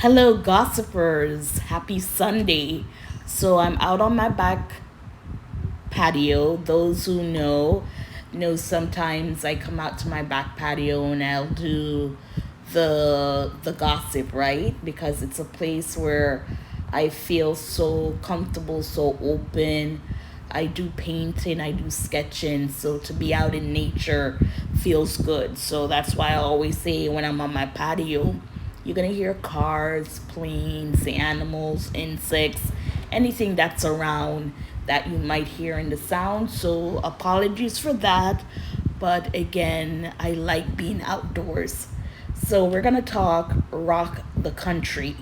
Hello, gossipers. Happy Sunday. So I'm out on my back patio. Those who know sometimes I come out to my back patio and I'll do the gossip, right? Because it's a place where I feel so comfortable, so open. I do painting, I do sketching, so to be out in nature feels good. So that's why I always say when I'm on my patio, you're gonna hear cars, planes, animals, insects, anything that's around that you might hear in the sound. So apologies for that. But again, I like being outdoors. So we're gonna talk rock the country.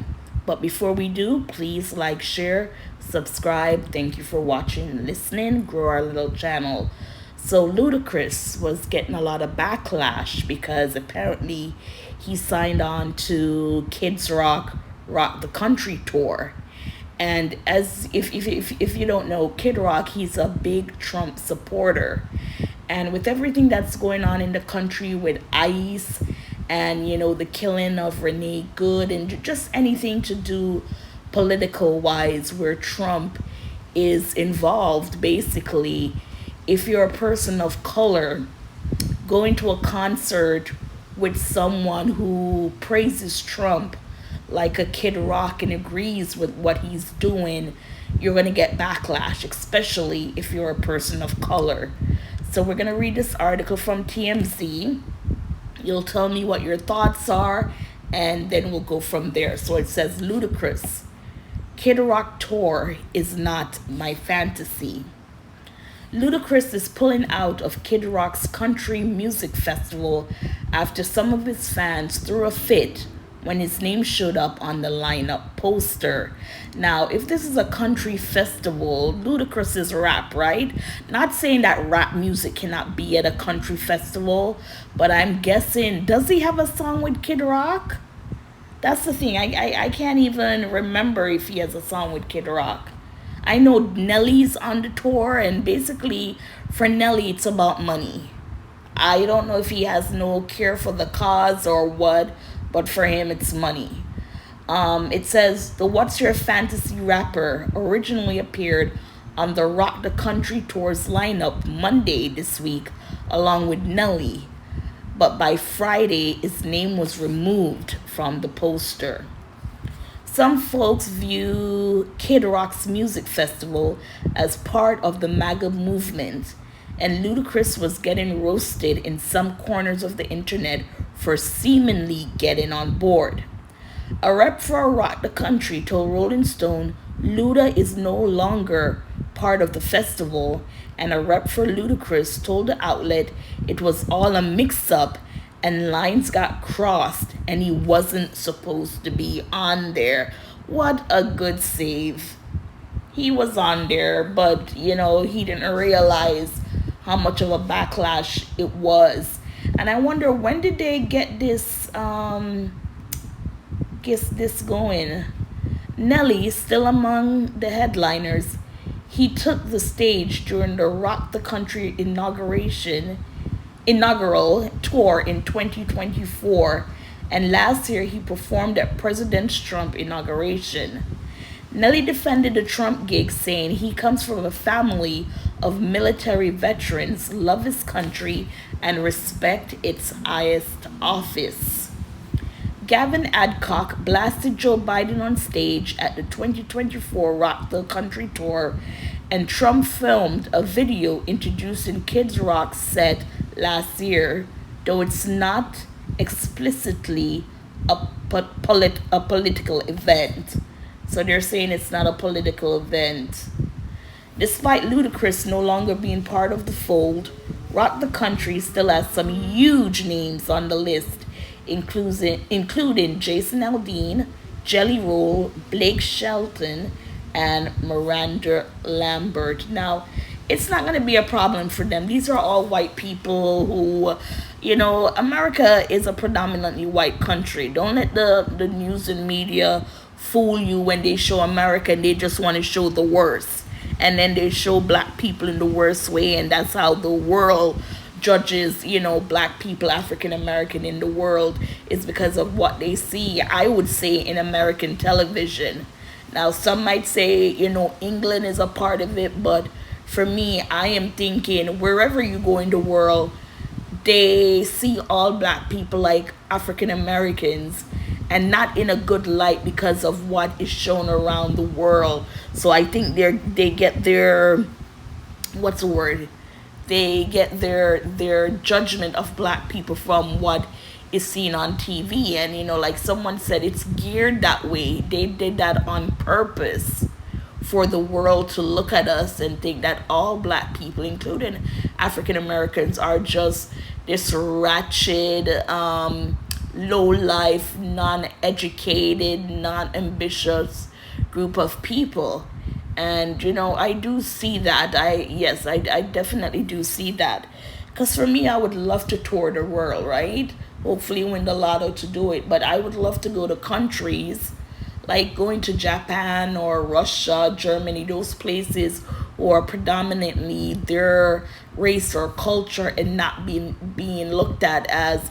But before we do, please like, share, subscribe. Thank you for watching, listening, grow our little channel. So Ludacris was getting a lot of backlash because apparently he signed on to Kids Rock the Country tour. And as if you don't know, Kid Rock, he's a big Trump supporter. And with everything that's going on in the country with ICE and the killing of Renee Good and just anything to do political wise where Trump is involved, basically, if you're a person of color going to a concert with someone who praises Trump like a Kid Rock and agrees with what he's doing, you're going to get backlash, especially if you're a person of color. So we're going to read this article from TMZ. You'll tell me what your thoughts are, and then we'll go from there. So it says Ludacris, Kid Rock tour is not my fantasy. Ludacris is pulling out of Kid Rock's country music festival after some of his fans threw a fit when his name showed up on the lineup poster. Now, if this is a country festival, Ludacris is rap, right? Not saying that rap music cannot be at a country festival, but I'm guessing, does he have a song with Kid Rock? That's the thing. I can't even remember if he has a song with Kid Rock. I know Nelly's on the tour, and basically for Nelly, it's about money. I don't know if he has no care for the cause or what, but for him, it's money. It says the What's Your Fantasy rapper originally appeared on the Rock the Country Tour's lineup Monday this week, along with Nelly. But by Friday, his name was removed from the poster. Some folks view Kid Rock's music festival as part of the MAGA movement, and Ludacris was getting roasted in some corners of the internet for seemingly getting on board. A rep for Rock the Country told Rolling Stone Luda is no longer part of the festival, and a rep for Ludacris told the outlet it was all a mix-up and lines got crossed and he wasn't supposed to be on there. What a good save. He was on there, but he didn't realize how much of a backlash it was. And I wonder, when did they get this going? Nelly, still among the headliners, he took the stage during the Rock the Country inaugural tour in 2024, and last year he performed at President Trump's inauguration. Nelly defended the Trump gig, saying he comes from a family of military veterans, love his country, and respect its highest office. Gavin Adcock blasted Joe Biden on stage at the 2024 Rock the Country tour, and Trump filmed a video introducing Kids Rock's set last year, though it's not explicitly a political event. So they're saying it's not a political event. Despite Ludacris no longer being part of the fold, Rock the Country still has some huge names on the list, including Jason Aldean, Jelly Roll, Blake Shelton, and Miranda Lambert. Now, it's not going to be a problem for them. These are all white people who, America is a predominantly white country. Don't let the news and media fool you when they show America and they just want to show the worst. And then they show black people in the worst way, and that's how the world judges, black people, African American in the world is because of what they see, I would say, in American television. Now, some might say, England is a part of it, but for me, I am thinking wherever you go in the world, they see all black people like African Americans and not in a good light because of what is shown around the world. So I think they get their, what's the word? They get their judgment of black people from what is seen on TV. And like someone said, it's geared that way. They did that on purpose for the world to look at us and think that all black people, including African Americans, are just this ratchet, low life, non educated, non ambitious group of people. And I do see that. I definitely do see that. Because for me, I would love to tour the world, right? Hopefully win the lotto to do it. But I would love to go to countries like going to Japan or Russia, Germany, those places who are predominantly their race or culture and not being looked at as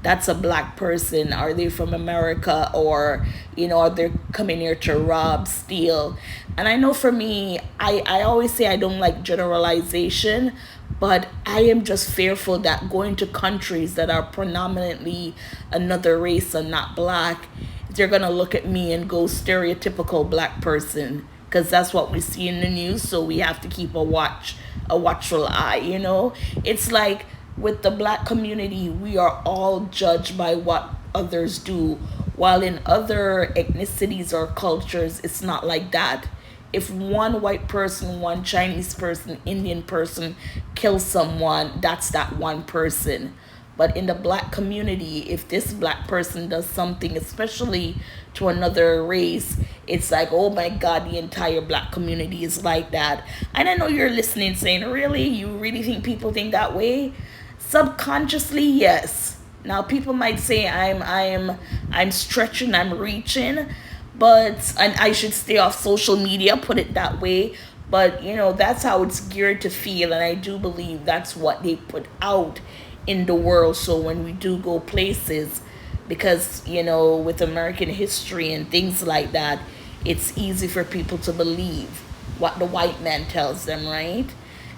that's a black person. Are they from America, or are they coming here to rob, steal? And I know for me, I always say I don't like generalization, but I am just fearful that going to countries that are predominantly another race and not black, they're gonna look at me and go stereotypical black person, because that's what we see in the news. So we have to keep a watchful eye. It's like with the black community, we are all judged by what others do, while in other ethnicities or cultures, it's not like that. If one white person, one Chinese person, Indian person kills someone, that's that one person. But in the black community, if this black person does something, especially to another race, it's like, oh my God, the entire black community is like that. And I know you're listening saying, really? You really think people think that way? Subconsciously, yes. Now people might say I'm stretching, I'm reaching, but and I should stay off social media, put it that way. But that's how it's geared to feel, and I do believe that's what they put out in the world. So when we do go places, because with American history and things like that, it's easy for people to believe what the white man tells them, right?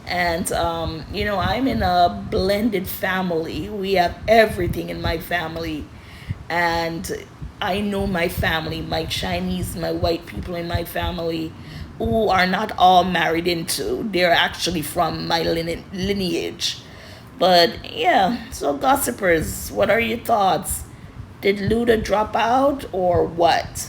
And I'm in a blended family. We have everything in my family, and I know my family, my Chinese, my white people in my family, who are not all married into, they're actually from my lineage. But yeah, so gossipers, what are your thoughts? Did Luda drop out or what?